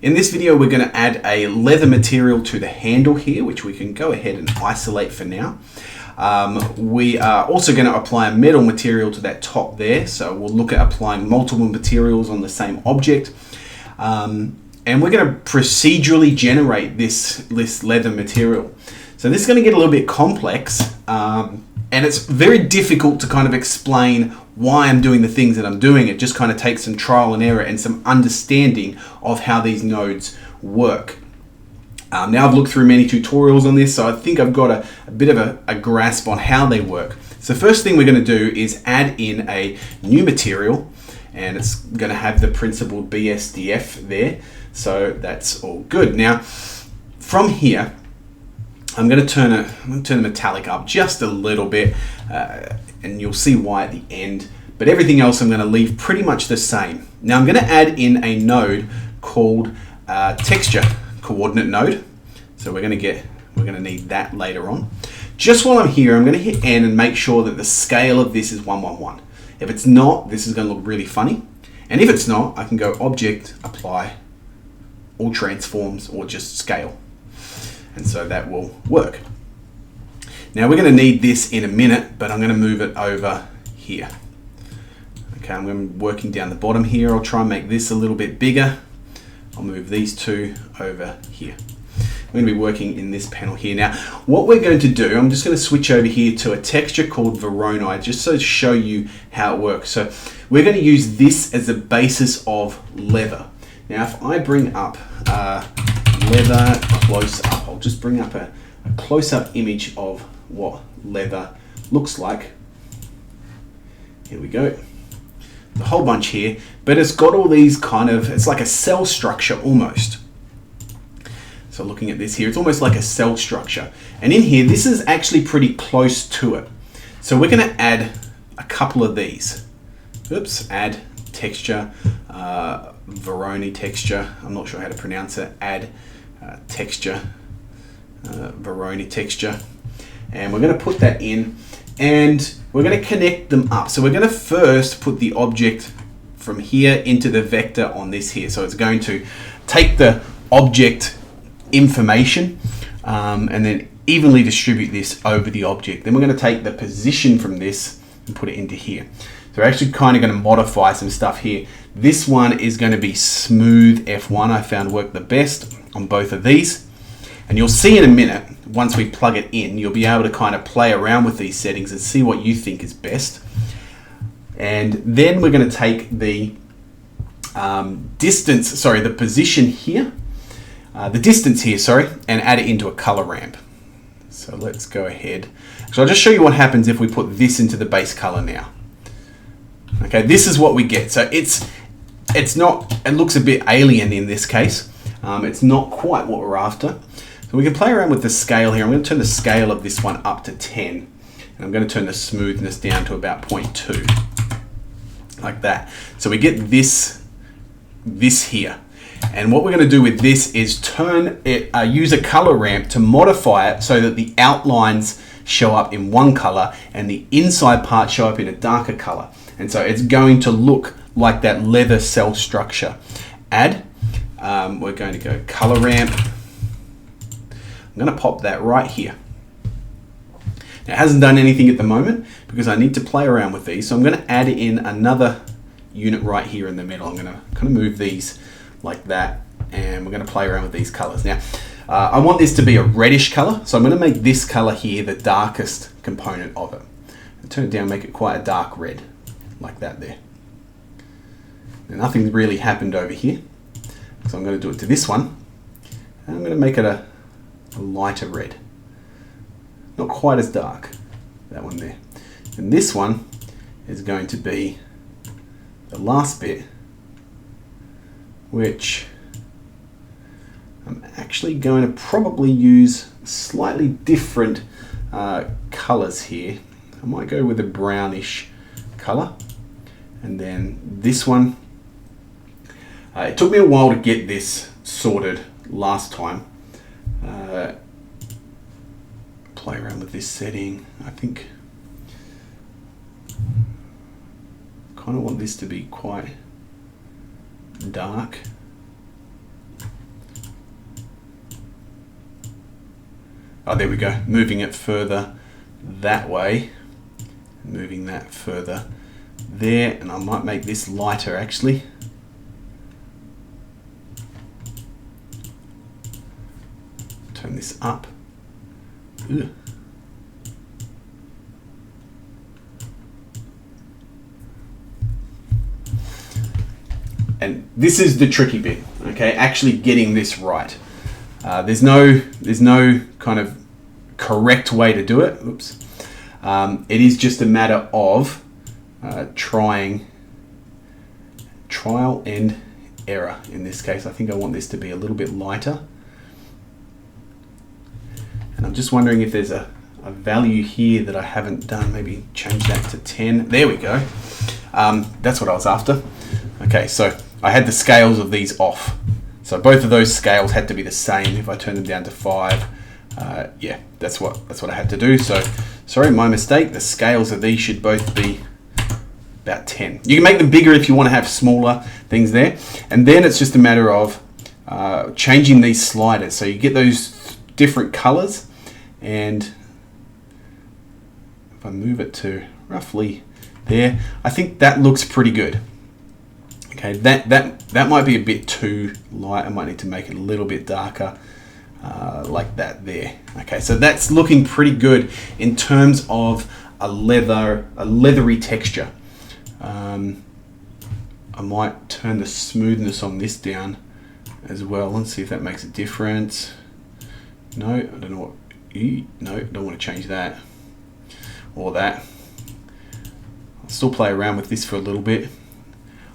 In this video, we're going to add a leather material to the handle here, which we can go ahead and isolate for now. We are also going to apply a metal material to that top there. So we'll look at applying multiple materials on the same object. And we're going to procedurally generate this leather material. So this is going to get a little bit complex, and it's very difficult to kind of explain why I'm doing the things that I'm doing. It just kind of takes some trial and error and some understanding of how these nodes work. Now I've looked through many tutorials on this, so I think I've got a bit of a grasp on how they work. So the first thing we're going to do is add in a new material, and it's going to have the principled BSDF there. So that's all good. Now from here, I'm going to turn the metallic up just a little bit, and you'll see why at the end. But everything else I'm going to leave pretty much the same. Now I'm going to add in a node called texture coordinate node. So we're going to need that later on. Just while I'm here, I'm going to hit N and make sure that the scale of this is 111. If it's not, this is going to look really funny. And if it's not, I can go Object, Apply, All Transforms, or just Scale. And so that will work. Now we're going to need this in a minute, but I'm going to move it over here. Okay, I'm working down the bottom here. I'll try and make this a little bit bigger. I'll move these two over here. We're going to be working in this panel here. Now, what we're going to do, I'm just going to switch over here to a texture called Voronoi, just so to show you how it works. So we're going to use this as a basis of leather. Now, if I bring up leather close up, I'll just bring up a close-up image of what leather looks like. Here we go. A whole bunch here, but it's got all these it's like a cell structure almost. So looking at this here, it's almost like a cell structure. And in here, this is actually pretty close to it. So we're going to add a couple of these. Oops, add texture, Voronoi texture. I'm not sure how to pronounce it. Add texture, Voronoi texture. And we're going to put that in, and we're going to connect them up. So we're going to first put the object from here into the vector on this here. So it's going to take the object information and then evenly distribute this over the object. Then we're going to take the position from this and put it into here. So we're actually kind of going to modify some stuff here. This one is going to be smooth F1. I found worked the best on both of these. And you'll see in a minute, once we plug it in, you'll be able to kind of play around with these settings and see what you think is best. And then we're going to take the the position here, the distance here, and add it into a color ramp. So let's go ahead. So I'll just show you what happens if we put this into the base color now. Okay, this is what we get. So it looks a bit alien in this case. It's not quite what we're after. So we can play around with the scale here. I'm going to turn the scale of this one up to 10. And I'm going to turn the smoothness down to about 0.2. Like that. So we get this here. And what we're going to do with this is use a color ramp to modify it so that the outlines show up in one color and the inside parts show up in a darker color. And so it's going to look like that leather cell structure. Add. We're going to go color ramp. I'm going to pop that right here. Now, it hasn't done anything at the moment because I need to play around with these. So I'm going to add in another unit right here in the middle. I'm going to kind of move these like that, and we're going to play around with these colors. Now, I want this to be a reddish color, so I'm going to make this color here the darkest component of it. I'll turn it down, make it quite a dark red, like that there. Now, nothing's really happened over here. So I'm going to do it to this one, and I'm going to make it a lighter red. Not quite as dark, that one there. And this one is going to be the last bit, which I'm actually going to probably use slightly different colors here. I might go with a brownish color. And then this one, it took me a while to get this sorted last time. Play around with this setting. I think kind of want this to be quite dark. Oh, there we go. Moving it further that way. Moving that further there. And I might make this lighter actually. Turn this up. Ugh. And this is the tricky bit, okay? Actually getting this right. There's no kind of correct way to do it. Oops. It is just a matter of trial and error. In this case, I think I want this to be a little bit lighter. And I'm just wondering if there's a value here that I haven't done. Maybe change that to 10. There we go. That's what I was after. Okay, so I had the scales of these off. So both of those scales had to be the same. If I turn them down to 5, yeah, that's what I had to do. So, sorry, my mistake. The scales of these should both be about 10. You can make them bigger if you want to have smaller things there. And then it's just a matter of changing these sliders. So you get those different colors, and if I move it to roughly there, I think that looks pretty good. Okay, that might be a bit too light. I might need to make it a little bit darker, like that there. Okay, so that's looking pretty good in terms of a leathery texture. I might turn the smoothness on this down as well and see if that makes a difference. No, I don't know what. No, don't want to change that or that. I'll still play around with this for a little bit.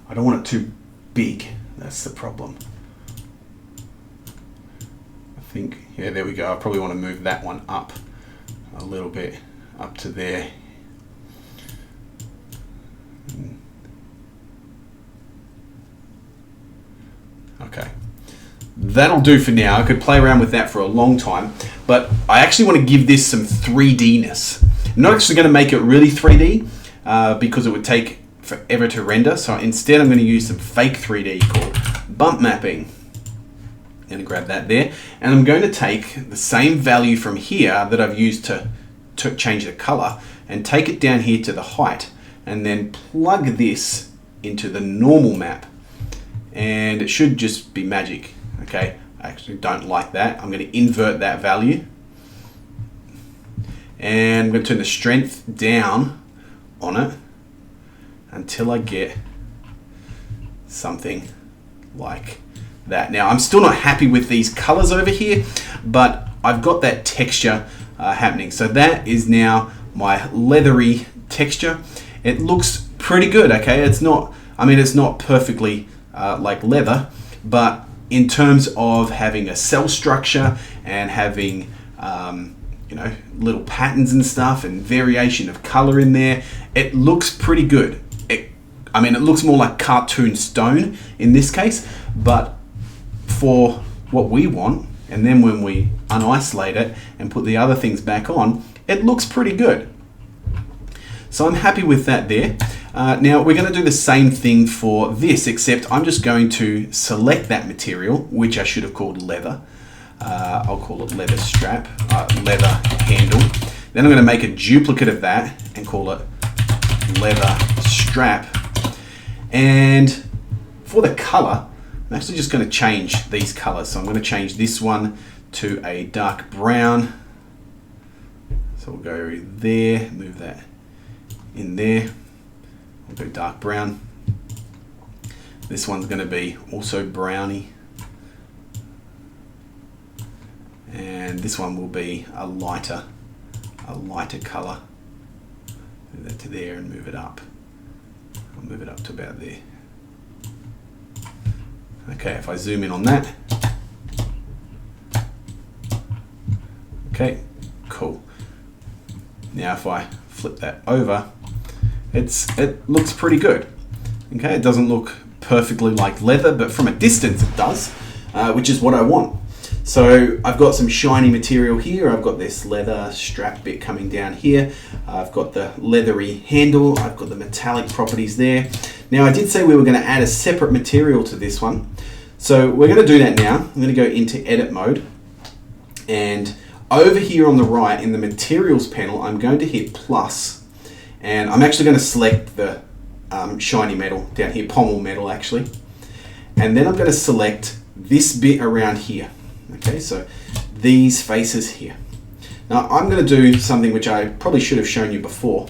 I don't want it too big. That's the problem. I think, yeah, there we go. I probably want to move that one up a little bit, up to there. Okay. That'll do for now. I could play around with that for a long time, but I actually want to give this some 3D-ness. I'm not actually going to make it really 3D because it would take forever to render. So instead I'm going to use some fake 3D called bump mapping. I'm going to grab that there, and I'm going to take the same value from here that I've used to change the color and take it down here to the height, and then plug this into the normal map, and it should just be magic. Okay, I actually don't like that. I'm going to invert that value, and I'm going to turn the strength down on it until I get something like that. Now, I'm still not happy with these colors over here, but I've got that texture happening. So that is now my leathery texture. It looks pretty good, okay? It's not, I mean, it's not perfectly like leather, but in terms of having a cell structure and having you know, little patterns and stuff and variation of color in there, it looks pretty good. I mean, it looks more like cartoon stone in this case, but for what we want, and then when we unisolate it and put the other things back on, it looks pretty good. So I'm happy with that there. Now we're going to do the same thing for this, except I'm just going to select that material, which I should have called leather. I'll call it leather strap, leather handle. Then I'm going to make a duplicate of that and call it leather strap. And for the color, I'm actually just going to change these colors. So I'm going to change this one to a dark brown. So we'll go there, move that in there. We'll go dark brown. This one's going to be also browny. And this one will be a lighter color. Move that to there and move it up. I'll move it up to about there. Okay, if I zoom in on that. Okay, cool. Now if I flip that over, it looks pretty good. Okay, it doesn't look perfectly like leather, but from a distance it does, which is what I want. So I've got some shiny material here. I've got this leather strap bit coming down here. I've got the leathery handle. I've got the metallic properties there. Now I did say we were going to add a separate material to this one. So we're going to do that now. I'm going to go into edit mode, and Over here on the right in the materials panel, I'm going to hit plus, and I'm actually going to select the shiny metal down here, pommel metal actually, and then I'm going to select this bit around here. Okay, so these faces here. Now I'm going to do something which I probably should have shown you before,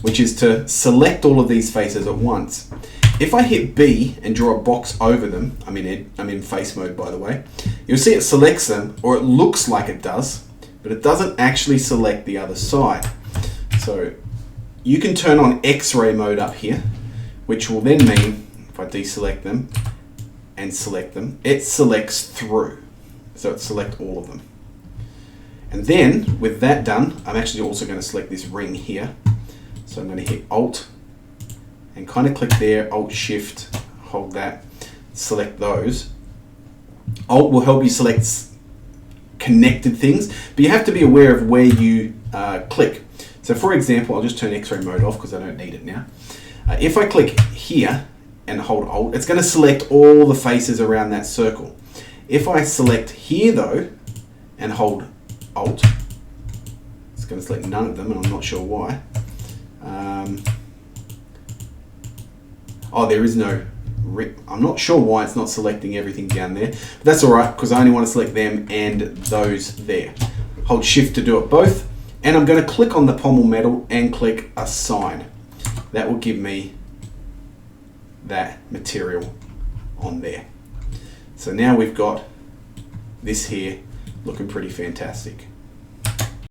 which is to select all of these faces at once. If I hit B and draw a box over them, I'm in face mode by the way, you'll see it selects them, or it looks like it does, but it doesn't actually select the other side. So you can turn on X-ray mode up here, which will then mean, if I deselect them and select them, it selects through. So it selects all of them. And then, with that done, I'm actually also going to select this ring here. So I'm going to hit Alt and kind of click there, Alt Shift, hold that, select those. Alt will help you select connected things, but you have to be aware of where you click. So for example, I'll just turn X-ray mode off because I don't need it now. If I click here and hold Alt, it's going to select all the faces around that circle. If I select here though and hold Alt, it's going to select none of them, and I'm not sure why. Oh, there is no I'm not sure why it's not selecting everything down there, but that's alright because I only want to select them and those there. Hold Shift to do it both, and I'm going to click on the pommel metal and click Assign. That will give me that material on there. So now we've got this here looking pretty fantastic.